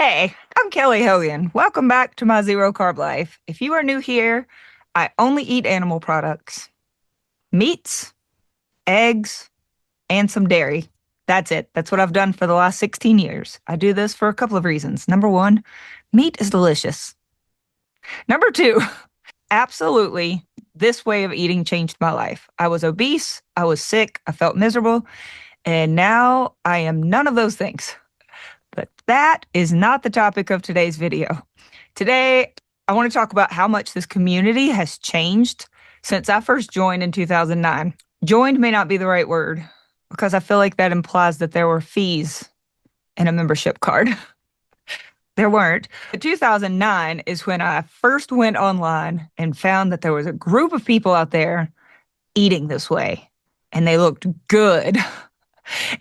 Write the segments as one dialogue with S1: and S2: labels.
S1: Hey, I'm Kelly Hogan. Welcome back to my Zero Carb Life. If you are new here, I only eat animal products, meats, eggs, and some dairy. That's it. That's what I've done for the last 16 years. I do this for a couple of reasons. Number one, meat is delicious. Number two, absolutely, this way of eating changed my life. I was obese, I was sick, I felt miserable, and now I am none of those things. But that is not the topic of today's video. Today, I want to talk about how much this community has changed since I first joined in 2009. Joined may not be the right word because I feel like that implies that there were fees and a membership card. There weren't. 2009 is when I first went online and found that there was a group of people out there eating this way, and they looked good.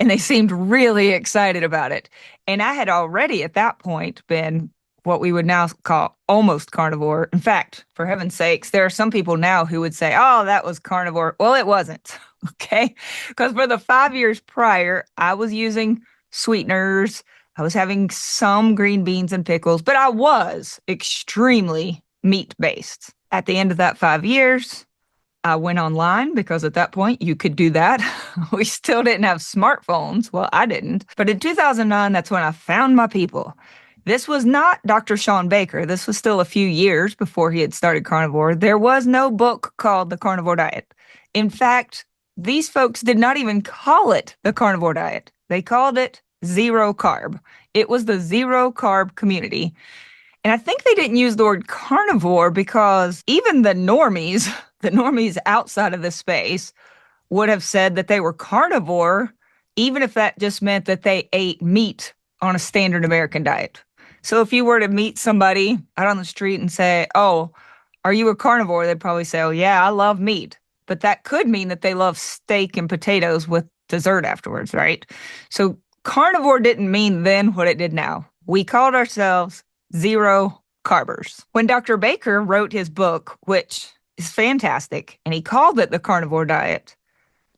S1: And they seemed really excited about it. And I had already at that point been what we would now call almost carnivore. In fact, for heaven's sakes, there are some people now who would say, oh, that was carnivore. Well, it wasn't. Okay. Because for the 5 years prior, I was using sweeteners. I was having some green beans and pickles, but I was extremely meat based. At the end of that 5 years, I went online because at that point you could do that. We still didn't have smartphones. Well, I didn't. But in 2009, that's when I found my people. This was not Dr. Shawn Baker. This was still a few years before he had started carnivore. There was no book called The Carnivore Diet. In fact, these folks did not even call it the carnivore diet. They called it zero carb. It was the zero carb community. And I think they didn't use the word carnivore because even the normies outside of this space would have said that they were carnivore, even if that just meant that they ate meat on a standard American diet. So if you were to meet somebody out on the street and say, oh, are you a carnivore? They'd probably say, oh, yeah, I love meat. But that could mean that they love steak and potatoes with dessert afterwards, right? So carnivore didn't mean then what it did now. We called ourselves zero carbers. When Dr. Baker wrote his book, which is fantastic, and he called it the carnivore diet,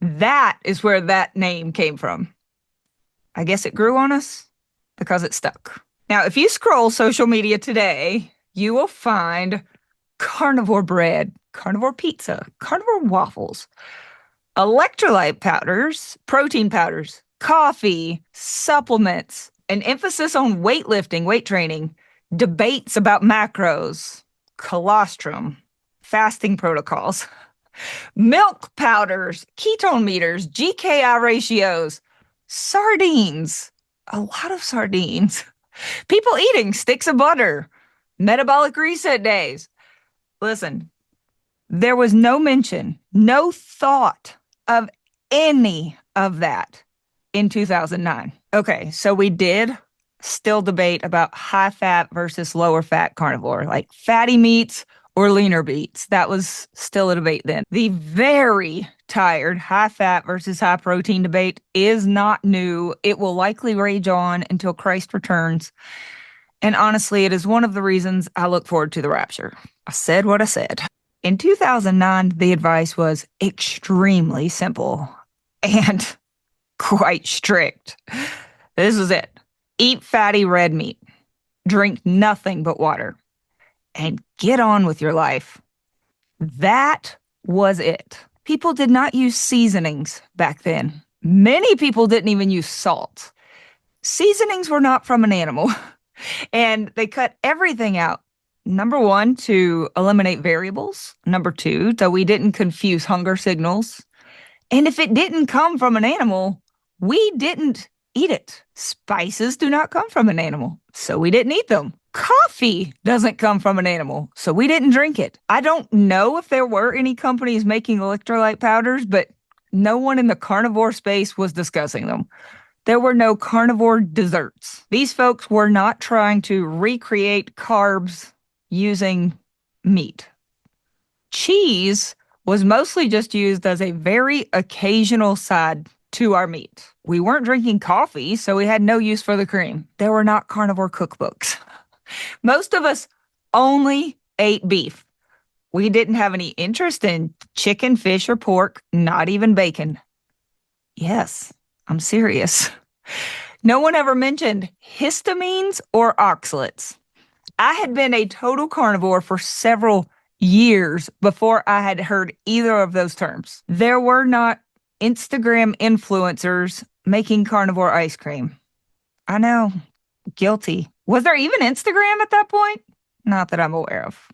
S1: that is where that name came from. I guess it grew on us because it stuck. Now, if you scroll social media today, you will find carnivore bread, carnivore pizza, carnivore waffles, electrolyte powders, protein powders, coffee, supplements, an emphasis on weightlifting, weight training, debates about macros, colostrum, fasting protocols, milk powders, ketone meters, GKI ratios, sardines, a lot of sardines, people eating sticks of butter, metabolic reset days. Listen, there was no mention, no thought of any of that in 2009. Okay, so we did still debate about high fat versus lower fat carnivore, like fatty meats or leaner meats. That was still a debate then. The very tired high fat versus high protein debate is not new. It will likely rage on until Christ returns. And honestly, it is one of the reasons I look forward to the rapture. I said what I said. In 2009, the advice was extremely simple and quite strict. This was it. Eat fatty red meat, drink nothing but water, and get on with your life. That was it. People did not use seasonings back then. Many people didn't even use salt. Seasonings were not from an animal, and they cut everything out. Number one, to eliminate variables. Number two, so we didn't confuse hunger signals. And if it didn't come from an animal, we didn't eat it. Spices do not come from an animal, so we didn't eat them. Coffee doesn't come from an animal, so we didn't drink it. I don't know if there were any companies making electrolyte powders, but no one in the carnivore space was discussing them. There were no carnivore desserts. These folks were not trying to recreate carbs using meat. Cheese was mostly just used as a very occasional side to our meat. We weren't drinking coffee, so we had no use for the cream. There were not carnivore cookbooks. Most of us only ate beef. We didn't have any interest in chicken, fish, or pork, not even bacon. Yes, I'm serious. No one ever mentioned histamines or oxalates. I had been a total carnivore for several years before I had heard either of those terms. There were not Instagram influencers making carnivore ice cream. I know, guilty. Was there even Instagram at that point? Not that I'm aware of.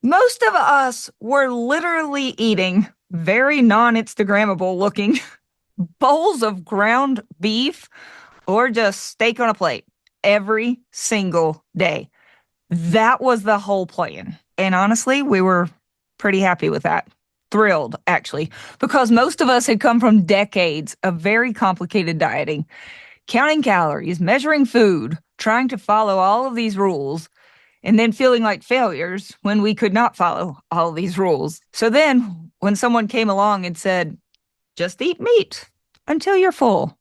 S1: Most of us were literally eating very non-Instagrammable looking bowls of ground beef or just steak on a plate every single day. That was the whole plan. And honestly, we were pretty happy with that. Thrilled, actually, because most of us had come from decades of very complicated dieting, counting calories, measuring food, trying to follow all of these rules, and then feeling like failures when we could not follow all of these rules. So then when someone came along and said, just eat meat until you're full,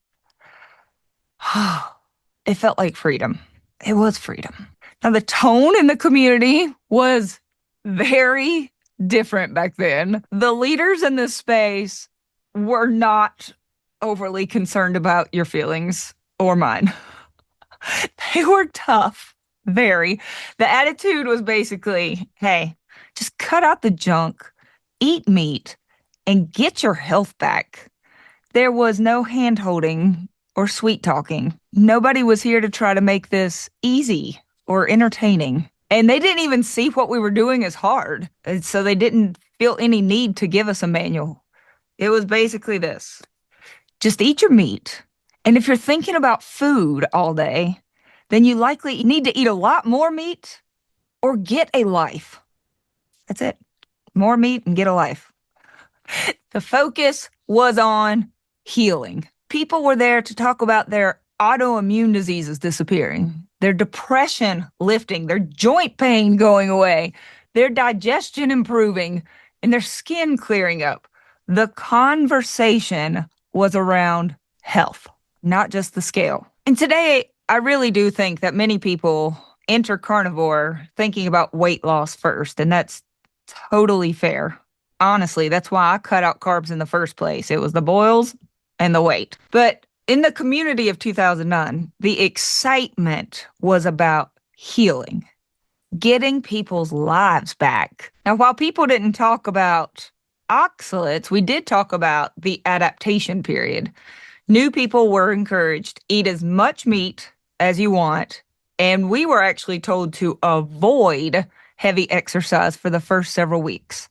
S1: it felt like freedom. It was freedom. Now, the tone in the community was very different back then. The leaders in this space were not overly concerned about your feelings or mine. They were tough, very. The attitude was basically, hey, just cut out the junk, eat meat, and get your health back. There was no hand-holding or sweet-talking. Nobody was here to try to make this easy or entertaining. And they didn't even see what we were doing as hard. And so they didn't feel any need to give us a manual. It was basically this. Just eat your meat. And if you're thinking about food all day, then you likely need to eat a lot more meat or get a life. That's it. More meat and get a life. The focus was on healing. People were there to talk about their autoimmune diseases disappearing, their depression lifting, their joint pain going away, their digestion improving, and their skin clearing up. The conversation was around health, not just the scale. And today, I really do think that many people enter carnivore thinking about weight loss first, and that's totally fair. Honestly, that's why I cut out carbs in the first place. It was the boils and the weight. But in the community of 2009, the excitement was about healing, getting people's lives back. Now, while people didn't talk about oxalates, we did talk about the adaptation period. New people were encouraged, eat as much meat as you want. And we were actually told to avoid heavy exercise for the first several weeks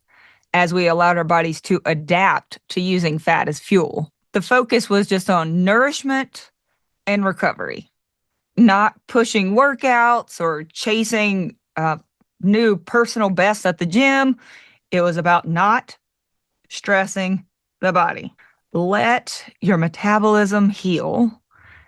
S1: as we allowed our bodies to adapt to using fat as fuel. The focus was just on nourishment and recovery, not pushing workouts or chasing new personal bests at the gym. It was about not stressing the body. Let your metabolism heal.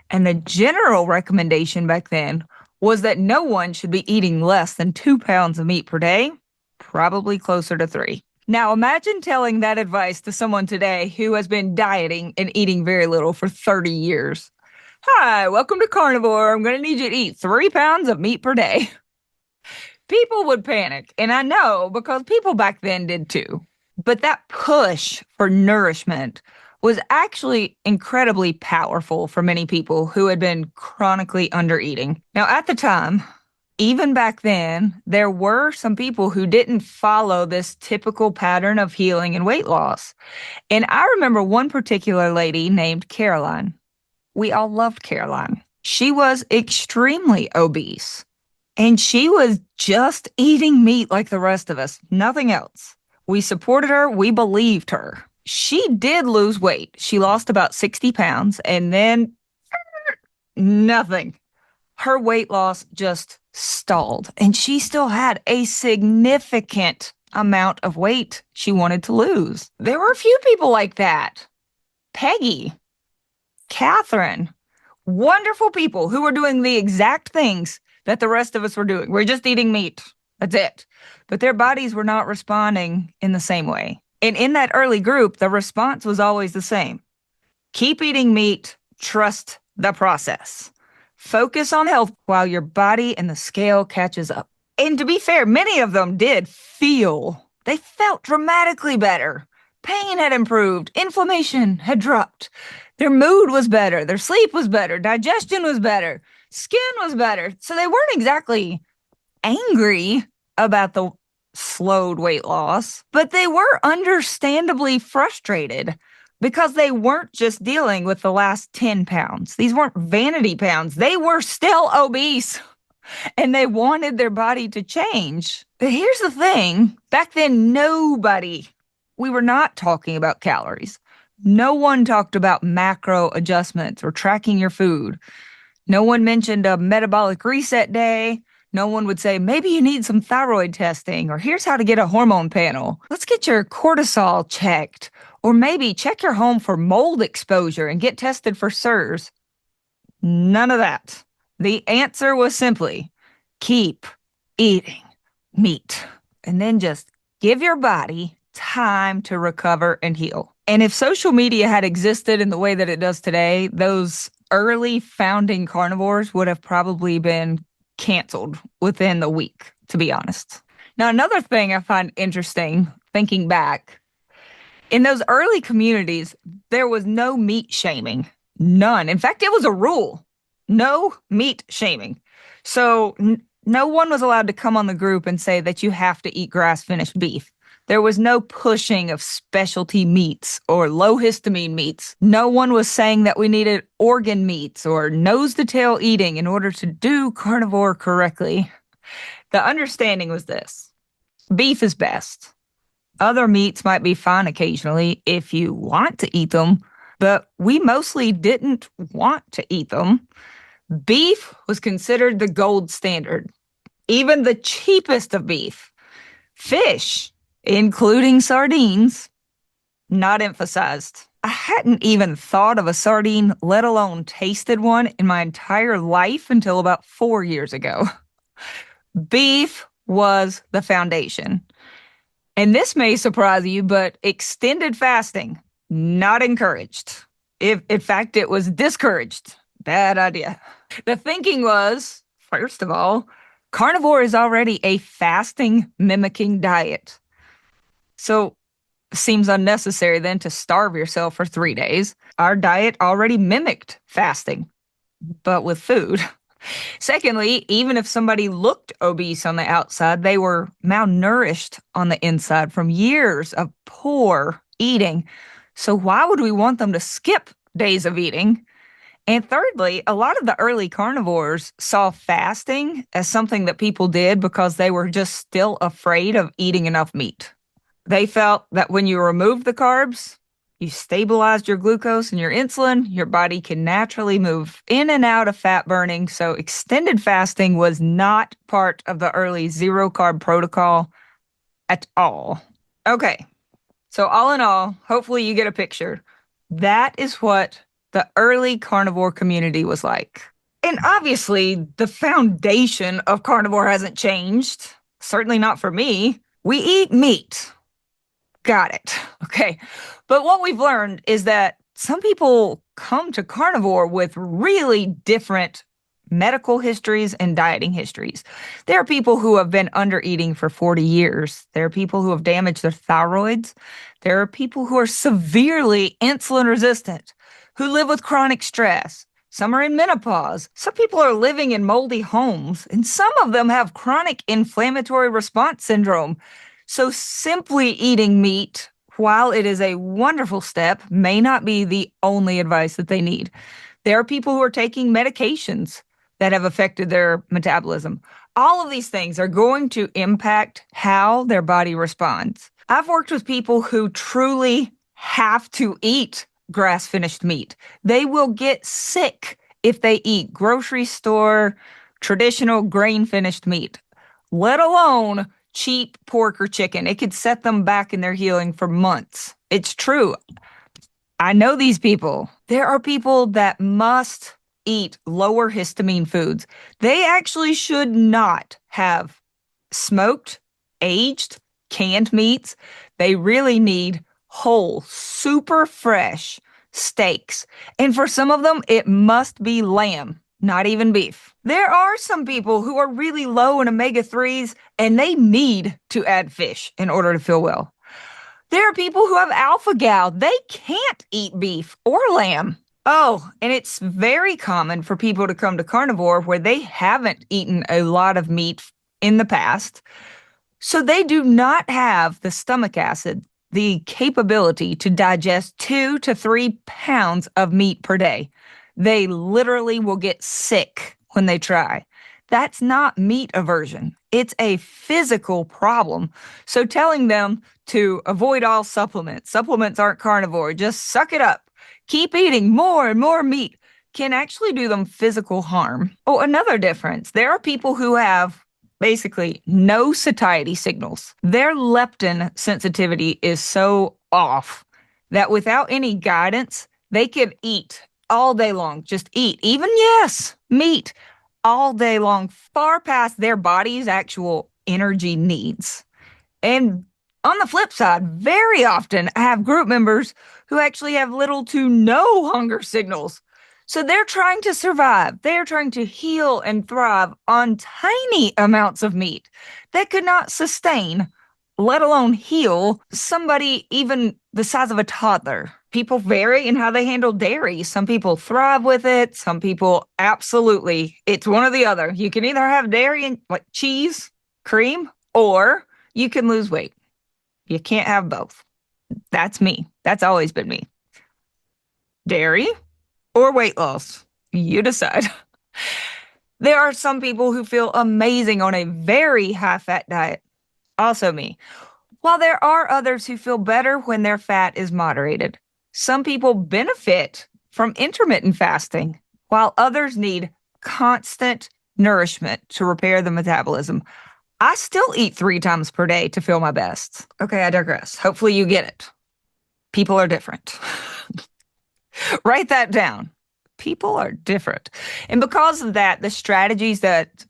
S1: And the general recommendation back then was that no one should be eating less than 2 pounds of meat per day, probably closer to 3. Now, imagine telling that advice to someone today who has been dieting and eating very little for 30 years. Hi, welcome to Carnivore. I'm going to need you to eat 3 pounds of meat per day. People would panic, and I know because people back then did too. But that push for nourishment was actually incredibly powerful for many people who had been chronically undereating. Now, at the time, even back then, there were some people who didn't follow this typical pattern of healing and weight loss. And I remember one particular lady named Caroline. We all loved Caroline. She was extremely obese, and she was just eating meat like the rest of us, nothing else. We supported her. We believed her. She did lose weight. She lost about 60 pounds, and then nothing. Her weight loss just stalled, and she still had a significant amount of weight she wanted to lose. There were a few people like that. Peggy, Catherine, wonderful people who were doing the exact things that the rest of us were doing. We're just eating meat. That's it. But their bodies were not responding in the same way. And in that early group, the response was always the same. Keep eating meat. Trust the process. Focus on health while your body and the scale catches up. And to be fair, many of them they felt dramatically better. Pain had improved. Inflammation had dropped. Their mood was better. Their sleep was better. Digestion was better. Skin was better. So they weren't exactly angry about the slowed weight loss, but they were understandably frustrated because they weren't just dealing with the last 10 pounds. These weren't vanity pounds. They were still obese and they wanted their body to change. But here's the thing. Back then, we were not talking about calories. No one talked about macro adjustments or tracking your food. No one mentioned a metabolic reset day. No one would say, maybe you need some thyroid testing, or here's how to get a hormone panel. Let's get your cortisol checked, or maybe check your home for mold exposure and get tested for SIRS. None of that. The answer was simply, keep eating meat, and then just give your body time to recover and heal. And if social media had existed in the way that it does today, those early founding carnivores would have probably been canceled within the week, to be honest. Now, another thing I find interesting thinking back, in those early communities, there was no meat shaming. None. In fact, it was a rule. No meat shaming. So no one was allowed to come on the group and say that you have to eat grass-finished beef. There was no pushing of specialty meats or low histamine meats. No one was saying that we needed organ meats or nose-to-tail eating in order to do carnivore correctly. The understanding was this: beef is best. Other meats might be fine occasionally if you want to eat them, but we mostly didn't want to eat them. Beef was considered the gold standard, even the cheapest of beef. Fish, including sardines, not emphasized. I hadn't even thought of a sardine, let alone tasted one, in my entire life until about 4 years ago. Beef was the foundation. And this may surprise you, but extended fasting, not encouraged. In fact, it was discouraged. Bad idea. The thinking was, first of all, carnivore is already a fasting mimicking diet. So it seems unnecessary then to starve yourself for 3 days. Our diet already mimicked fasting, but with food. Secondly, even if somebody looked obese on the outside, they were malnourished on the inside from years of poor eating. So why would we want them to skip days of eating? And thirdly, a lot of the early carnivores saw fasting as something that people did because they were just still afraid of eating enough meat. They felt that when you removed the carbs, you stabilized your glucose and your insulin, your body can naturally move in and out of fat burning. So extended fasting was not part of the early zero carb protocol at all. Okay, so all in all, hopefully you get a picture. That is what the early carnivore community was like. And obviously, the foundation of carnivore hasn't changed. Certainly not for me. We eat meat. Got it. Okay. But what we've learned is that some people come to carnivore with really different medical histories and dieting histories. There are people who have been under eating for 40 years. There are people who have damaged their thyroids. There are people who are severely insulin resistant, who live with chronic stress. Some are in menopause. Some people are living in moldy homes, and some of them have chronic inflammatory response syndrome. So simply eating meat, while it is a wonderful step, may not be the only advice that they need. There are people who are taking medications that have affected their metabolism. All of these things are going to impact how their body responds. I've worked with people who truly have to eat grass-finished meat. They will get sick if they eat grocery store, traditional grain-finished meat, let alone cheap pork or chicken. It could set them back in their healing for months. It's true. I know these people. There are people that must eat lower histamine foods. They actually should not have smoked, aged, canned meats. They really need whole, super fresh steaks. And for some of them, it must be lamb, not even beef. There are some people who are really low in omega-3s and they need to add fish in order to feel well. There are people who have alpha-gal. They can't eat beef or lamb. Oh, and it's very common for people to come to carnivore where they haven't eaten a lot of meat in the past. So they do not have the stomach acid, the capability to digest 2 to 3 pounds of meat per day. They literally will get sick when they try. That's not meat aversion. It's a physical problem. So telling them to avoid all supplements aren't carnivore, just suck it up, keep eating more and more meat, can actually do them physical harm. Oh, another difference. There are people who have basically no satiety signals. Their leptin sensitivity is so off that without any guidance, they could eat all day long. Just eat, even, yes, meat all day long, far past their body's actual energy needs. And on the flip side, very often I have group members who actually have little to no hunger signals. So they're trying to survive. They're trying to heal and thrive on tiny amounts of meat that could not sustain, let alone heal, somebody even the size of a toddler. People vary in how they handle dairy. Some people thrive with it. Some people absolutely, it's one or the other. You can either have dairy and like cheese, cream, or you can lose weight. You can't have both. That's me. That's always been me. Dairy or weight loss. You decide. There are some people who feel amazing on a very high fat diet. Also me. While there are others who feel better when their fat is moderated. Some people benefit from intermittent fasting, while others need constant nourishment to repair the metabolism. I still eat 3 times per day to feel my best. Okay, I digress. Hopefully you get it. People are different. Write that down. People are different. And because of that, the strategies that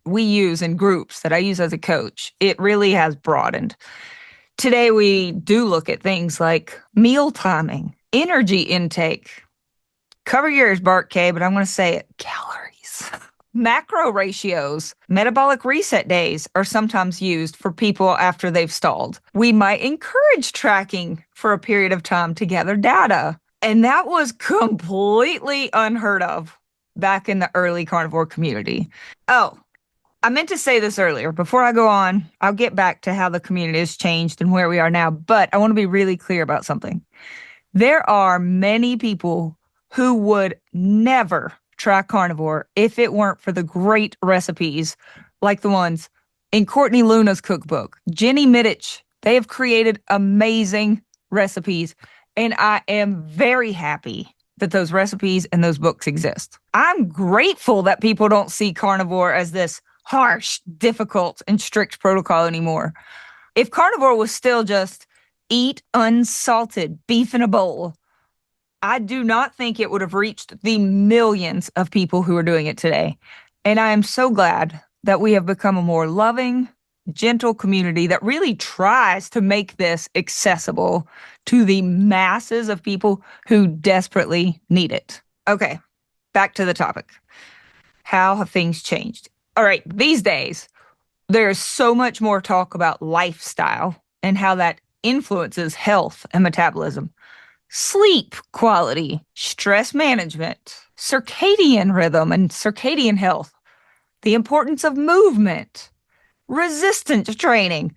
S1: we use in groups that I use as a coach, it really has broadened. Today we do look at things like meal timing, energy intake. Cover your ears, Bart K, but I'm going to say it. Calories. Macro ratios, metabolic reset days are sometimes used for people after they've stalled. We might encourage tracking for a period of time to gather data. And that was completely unheard of back in the early carnivore community. Oh, I meant to say this earlier. Before I go on, I'll get back to how the community has changed and where we are now, but I want to be really clear about something. There are many people who would never try carnivore if it weren't for the great recipes like the ones in Courtney Luna's cookbook. Jenny Mittich, they have created amazing recipes, and I am very happy that those recipes and those books exist. I'm grateful that people don't see carnivore as this harsh, difficult, and strict protocol anymore. If carnivore was still just eat unsalted beef in a bowl, I do not think it would have reached the millions of people who are doing it today. And I am so glad that we have become a more loving, gentle community that really tries to make this accessible to the masses of people who desperately need it. Okay, back to the topic. How have things changed? All right, these days, there's so much more talk about lifestyle and how that influences health and metabolism. Sleep quality, stress management, circadian rhythm and circadian health, the importance of movement, resistance training.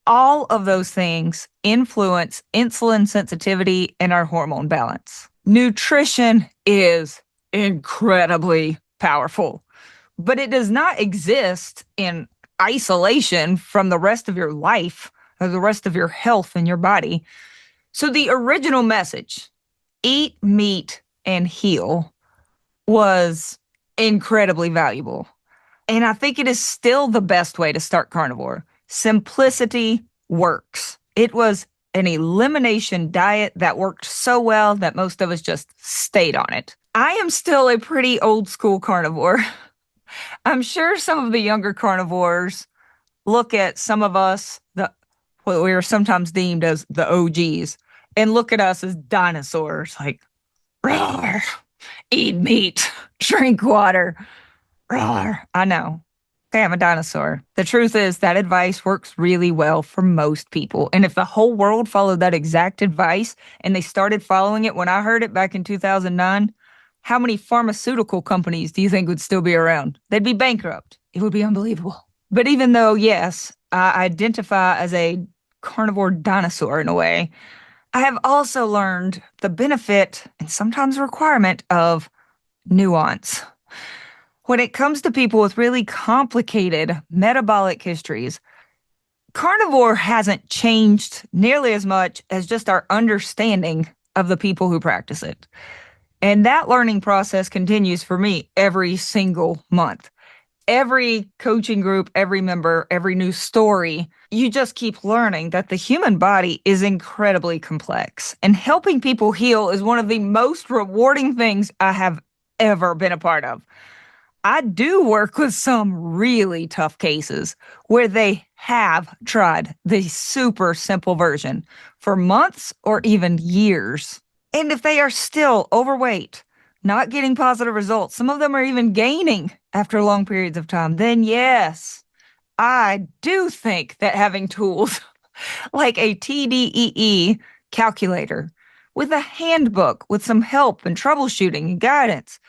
S1: All of those things influence insulin sensitivity and our hormone balance. Nutrition is incredibly powerful, but it does not exist in isolation from the rest of your life or the rest of your health and your body. So the original message, eat meat and heal, was incredibly valuable. And I think it is still the best way to start carnivore. Simplicity works. It was an elimination diet that worked so well that most of us just stayed on it. I am still a pretty old school carnivore. I'm sure some of the younger carnivores look at some of us, what we are sometimes deemed as the OGs, and look at us as dinosaurs, like, roar, eat meat, drink water, roar. I know. Okay, I'm a dinosaur. The truth is that advice works really well for most people. And if the whole world followed that exact advice and they started following it when I heard it back in 2009, how many pharmaceutical companies do you think would still be around? They'd be bankrupt. It would be unbelievable. But even though, yes, I identify as a carnivore dinosaur in a way, I have also learned the benefit and sometimes requirement of nuance. When it comes to people with really complicated metabolic histories, carnivore hasn't changed nearly as much as just our understanding of the people who practice it. And that learning process continues for me every single month. Every coaching group, every member, every new story, you just keep learning that the human body is incredibly complex. And helping people heal is one of the most rewarding things I have ever been a part of. I do work with some really tough cases where they have tried the super simple version for months or even years. And if they are still overweight, not getting positive results, some of them are even gaining after long periods of time, then yes, I do think that having tools like a TDEE calculator with a handbook with some help and troubleshooting and guidance,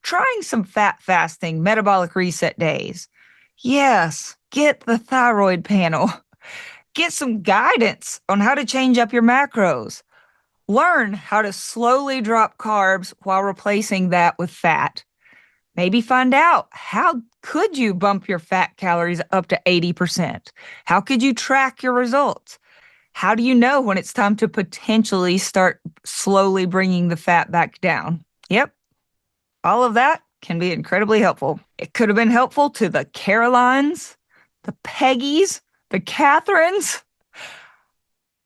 S1: trying some fat fasting, metabolic reset days. Yes, get the thyroid panel. Get some guidance on how to change up your macros. Learn how to slowly drop carbs while replacing that with fat. Maybe find out how could you bump your fat calories up to 80%? How could you track your results? How do you know when it's time to potentially start slowly bringing the fat back down? Yep, all of that can be incredibly helpful. It could have been helpful to the Carolines, the Peggies, the Catherines,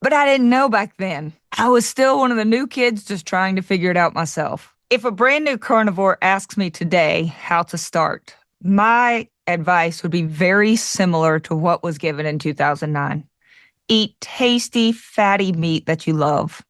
S1: but I didn't know back then. I was still one of the new kids just trying to figure it out myself. If a brand new carnivore asks me today how to start, my advice would be very similar to what was given in 2009. Eat tasty, fatty meat that you love.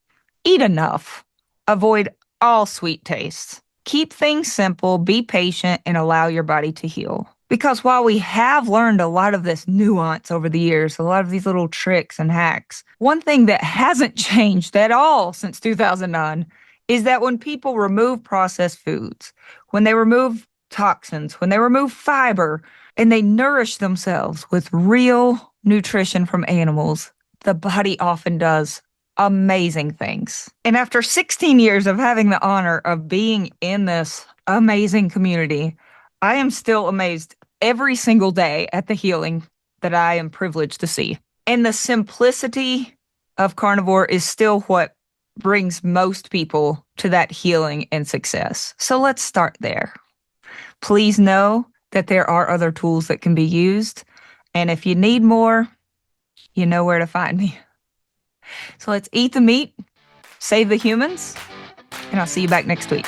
S1: Eat enough. Avoid all sweet tastes. Keep things simple, be patient, and allow your body to heal. Because while we have learned a lot of this nuance over the years, a lot of these little tricks and hacks, one thing that hasn't changed at all since 2009 is that when people remove processed foods, when they remove toxins, when they remove fiber, and they nourish themselves with real nutrition from animals, the body often does amazing things. And after 16 years of having the honor of being in this amazing community, I am still amazed every single day at the healing that I am privileged to see. And the simplicity of carnivore is still what brings most people to that healing and success. So let's start there. Please know that there are other tools that can be used. And if you need more, you know where to find me. So let's eat the meat, save the humans, and I'll see you back next week.